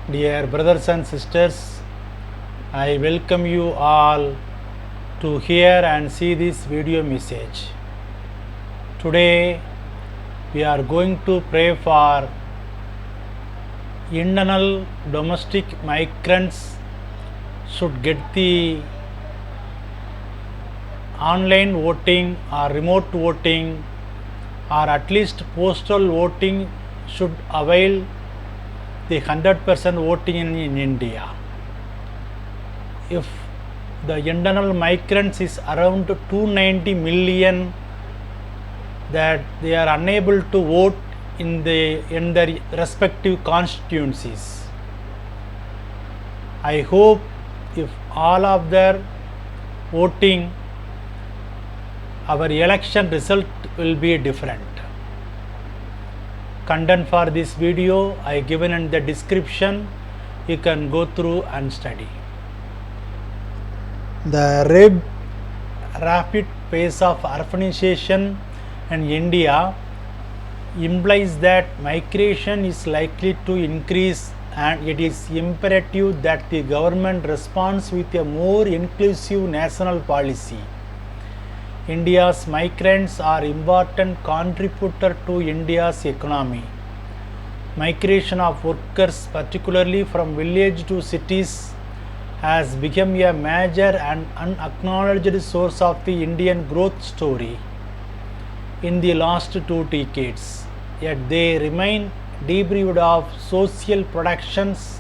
Dear brothers and sisters, I welcome you all to hear and see this video message. Today we are going to pray for internal domestic migrants should get the online voting or remote voting or at least postal voting should avail the 100% voting in India. If the internal migrants is around 290 million, that they are unable to vote in their respective constituencies. I hope if all of their voting, our election result will be different. Content for this video I given in the description. You can go through and study. The rapid pace of urbanization in India implies that migration is likely to increase, and it is imperative that the government responds with a more inclusive national policy. India's migrants are important contributor to India's economy. Migration of workers, particularly from village to cities, has become a major and unacknowledged source of the Indian growth story in the last 2 decades. Yet they remain deprived of social protections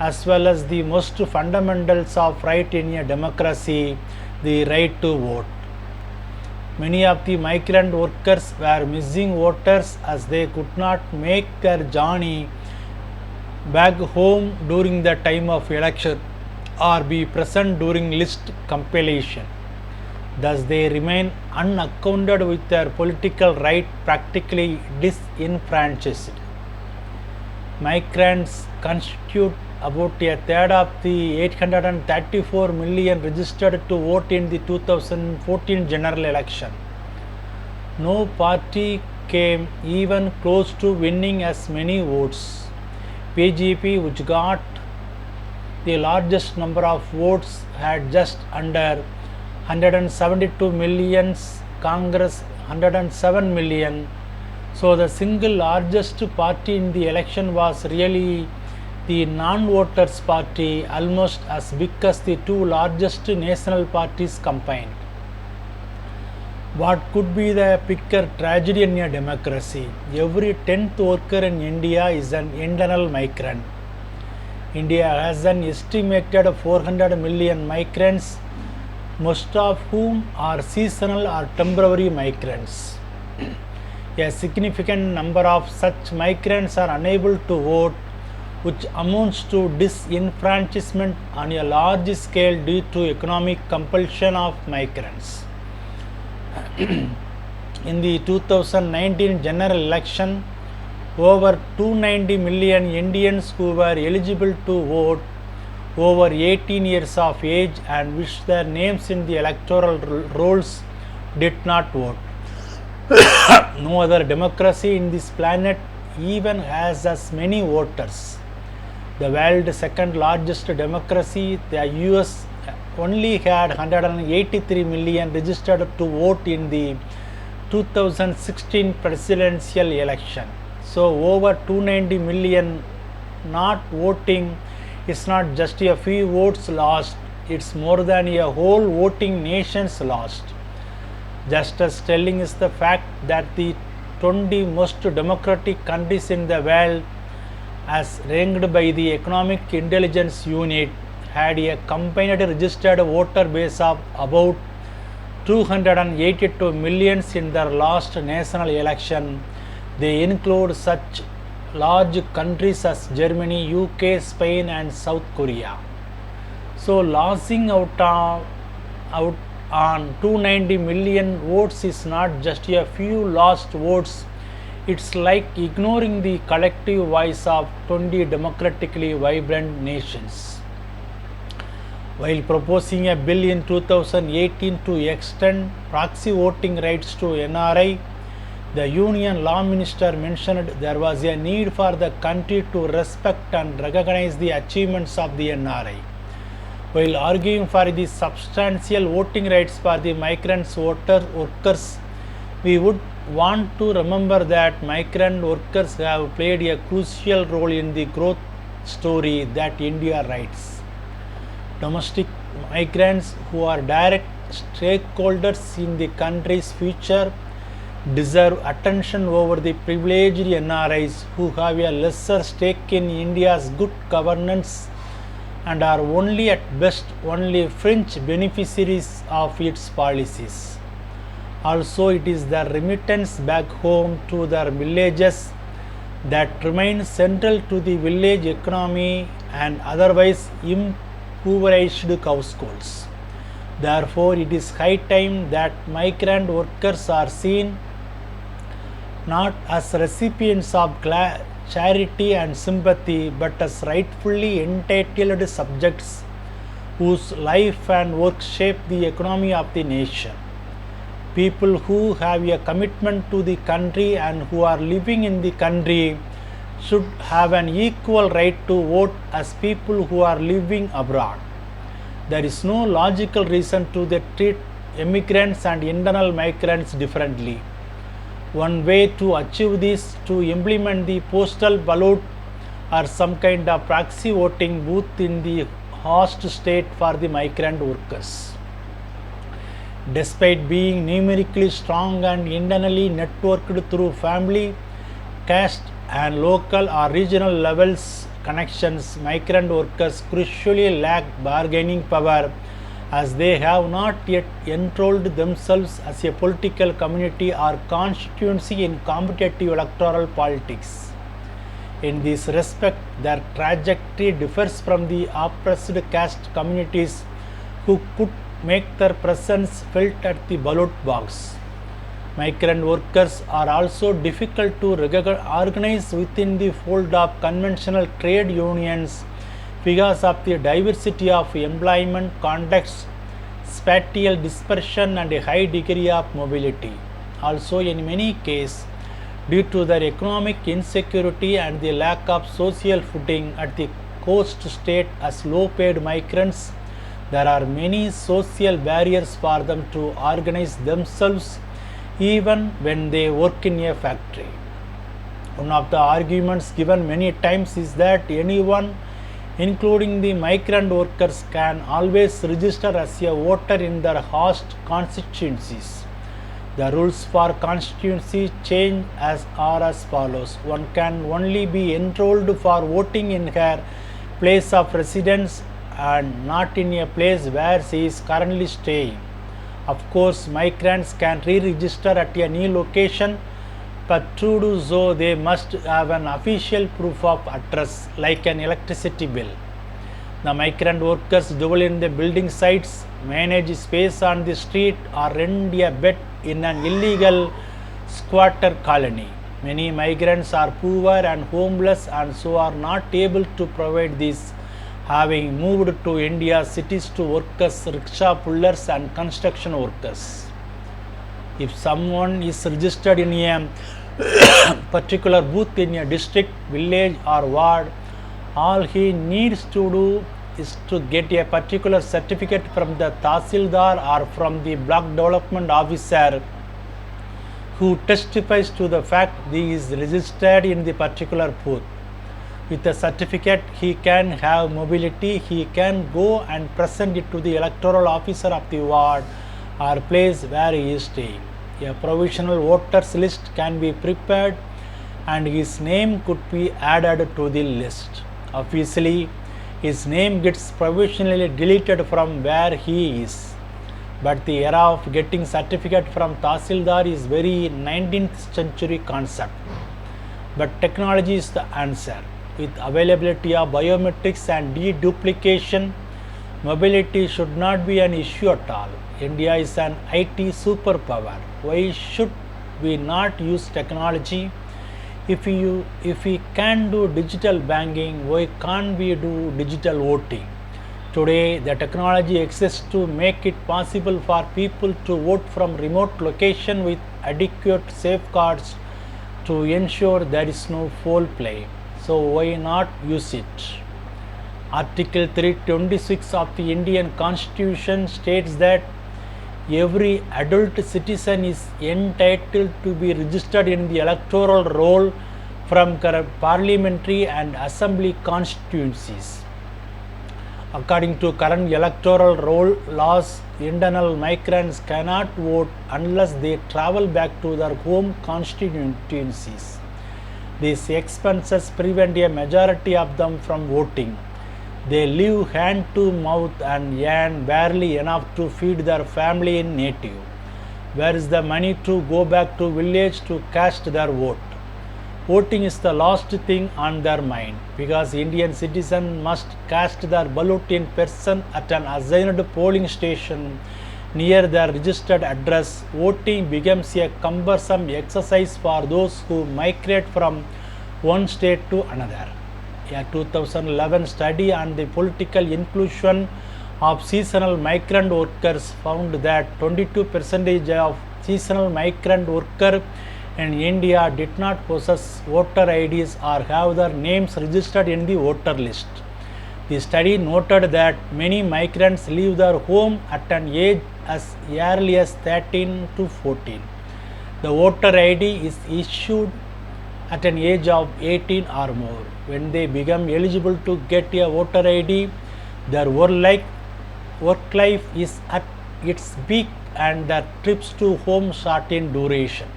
as well as the most fundamentals of right in a democracy, the right to vote. Many of the migrant workers were missing voters as they could not make their journey back home during the time of election or be present during list compilation. Thus they remain unaccounted with their political right practically disenfranchised. Migrants constitute about a third of the 834 million registered to vote in the 2014 general election. No party came even close to winning as many votes. BJP, which got the largest number of votes, had just under 172 million, Congress 107 million. So the single largest party in the election was really the non-voters party, almost as big as the 2 largest national parties combined. What could be the bigger tragedy in a democracy? Every 10th worker in India is an internal migrant. India has an estimated 400 million migrants, most of whom are seasonal or temporary migrants. A significant number of such migrants are unable to vote, which amounts to disenfranchisement on a large scale due to economic compulsion of migrants. In the 2019 general election, over 290 million Indians who were eligible to vote, over 18 years of age and which their names in the electoral rolls, did not vote. No other democracy in this planet even has as many voters. The world's second largest democracy, the US, only had 183 million registered to vote in the 2016 presidential election. So over 290 million not voting is not just a few votes lost, it's more than a whole voting nation's lost. Just as telling is the fact that the 20 most democratic countries in the world, as ranked by the Economic Intelligence Unit, had a combined registered voter base of about 282 million in their last national election. They include such large countries as Germany, UK, Spain and South Korea. So losing out on 290 million votes is not just a few lost votes, it's like ignoring the collective voice of 20 democratically vibrant nations. While proposing a bill in 2018 to extend proxy voting rights to NRI, The Union Law Minister mentioned there was a need for the country to respect and recognize the achievements of the NRI. While arguing for the substantial voting rights for the migrant workers, we would want to remember that migrant workers have played a crucial role in the growth story that India writes. Domestic migrants who are direct stakeholders in the country's future deserve attention over the privileged NRIs who have a lesser stake in India's good governance and are only at best only fringe beneficiaries of its policies. Also, it is the remittance back home to their villages that remain central to the village economy and otherwise impoverished households. Therefore, it is high time that migrant workers are seen not as recipients of charity and sympathy, but as rightfully entitled subjects whose life and work shape the economy of the nation. People who have a commitment to the country and who are living in the country should have an equal right to vote as people who are living abroad. There is no logical reason to treat immigrants and internal migrants differently. One way to achieve this is to implement the postal ballot or some kind of proxy voting booth in the host state for the migrant workers. Despite being numerically strong and internally networked through family, caste and local or regional levels connections, migrant workers crucially lack bargaining power as they have not yet enrolled themselves as a political community or constituency in competitive electoral politics. In this respect, their trajectory differs from the oppressed caste communities who could make their presence felt at the ballot box. Migrant workers are also difficult to organize within the fold of conventional trade unions because of the diversity of employment contexts, spatial dispersion, and a high degree of mobility. Also, in many cases, due to their economic insecurity and the lack of social footing at the coast state as low-paid migrants, there are many social barriers for them to organize themselves even when they work in a factory. One of the arguments given many times is that anyone, including the migrant workers, can always register as a voter in their host constituencies. The rules for constituency change are as follows. One can only be enrolled for voting in her place of residence and not in a place where she is currently staying. Of course, migrants can re-register at a new location, but to do so, they must have an official proof of address like an electricity bill. The migrant workers dwell in the building sites, manage space on the street, or rent a bed in an illegal squatter colony. Many migrants are poor and homeless and so are not able to provide this, having moved to India's cities to work as rickshaw pullers and construction workers. If someone is registered in a particular booth in a district, village, or ward, all he needs to do is to get a particular certificate from the Tahsildar or from the block development officer who testifies to the fact he is registered in the particular booth. With a certificate, he can have mobility. He can go and present it to the electoral officer of the ward or place where he is staying. A provisional voters list can be prepared and his name could be added to the list. Obviously, his name gets provisionally deleted from where he is. But the era of getting certificate from Tahsildar is very 19th century concept. But technology is the answer. With availability of biometrics and deduplication, mobility should not be an issue at all. India is an IT superpower. Why should we not use technology? If we can do digital banking, why can't we do digital voting? Today, the technology exists to make it possible for people to vote from remote location with adequate safeguards to ensure there is no foul play. So why not use it? Article 326 of the Indian Constitution states that every adult citizen is entitled to be registered in the electoral roll from parliamentary and assembly constituencies. According to current electoral roll laws, internal migrants cannot vote unless they travel back to their home constituencies. These expenses prevent a majority of them from voting. They live hand to mouth and earn barely enough to feed their family in native. Where is the money to go back to village to cast their vote? Voting is the last thing on their mind because Indian citizens must cast their ballot in person at an assigned polling station near their registered address. Voting becomes a cumbersome exercise for those who migrate from one state to another. A 2011 study on the political inclusion of seasonal migrant workers found that 22% of seasonal migrant workers in India did not possess voter IDs or have their names registered in the voter list. The study noted that many migrants leave their home at an age as early as 13 to 14. The voter ID is issued at an age of 18 or more. When they become eligible to get a voter ID, their work life is at its peak and their trips to home short in duration.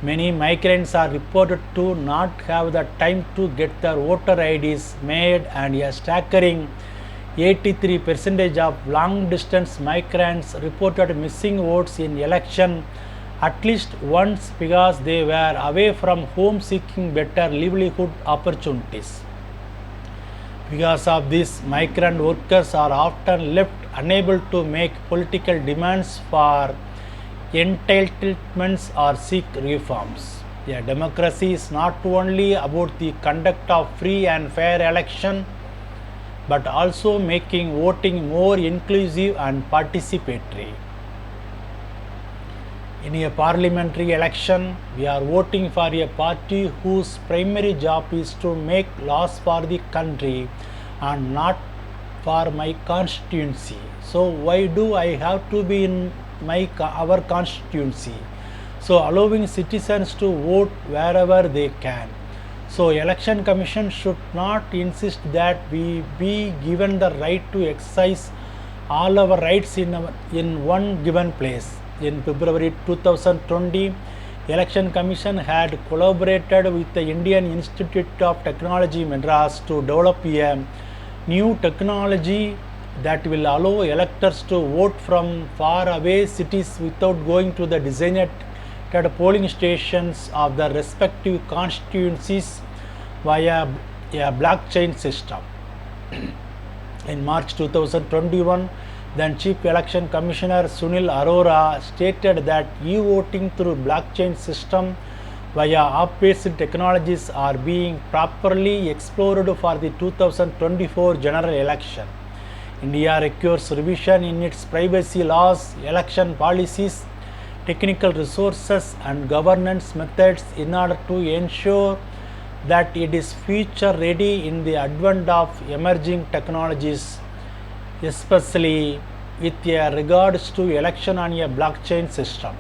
Many migrants are reported to not have the time to get their voter IDs made, and a staggering 83% of long distance migrants reported missing votes in election at least once because they were away from home seeking better livelihood opportunities. Because of this, migrant workers are often left unable to make political demands for entitlements or seek reforms. A democracy is not only about the conduct of free and fair election, but also making voting more inclusive and participatory. In a parliamentary election, we are voting for a party whose primary job is to make laws for the country and not for my constituency. So why do I have to be in our constituency? So allowing citizens to vote wherever they can. So election commission should not insist that we be given the right to exercise all our rights in one given place. In February 2020, Election Commission had collaborated with the Indian Institute of Technology Madras to develop a new technology that will allow electors to vote from far away cities without going to the designated polling stations of the respective constituencies via a blockchain system. In March 2021, then Chief Election Commissioner Sunil Arora stated that e-voting through blockchain system via app-based technologies are being properly explored for the 2024 general election. India requires revision in its privacy laws, election policies, technical resources and governance methods in order to ensure that it is future ready in the advent of emerging technologies, especially with regards to election on a blockchain system.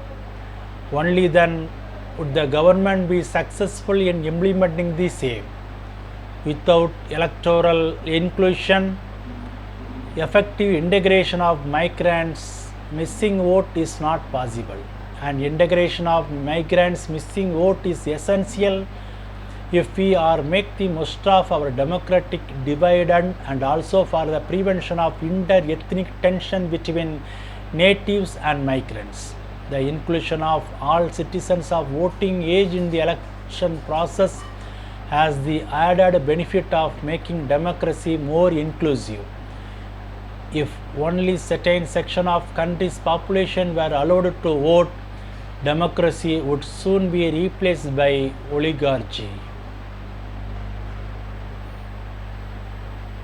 Only then would the government be successful in implementing the same. Without electoral inclusion, effective integration of migrants missing vote is not possible, and integration of migrants missing vote is essential if we are make the most of our democratic dividend and also for the prevention of inter-ethnic tension between natives and migrants. The inclusion of all citizens of voting age in the election process has the added benefit of making democracy more inclusive. If only certain section of country's population were allowed to vote, democracy would soon be replaced by oligarchy.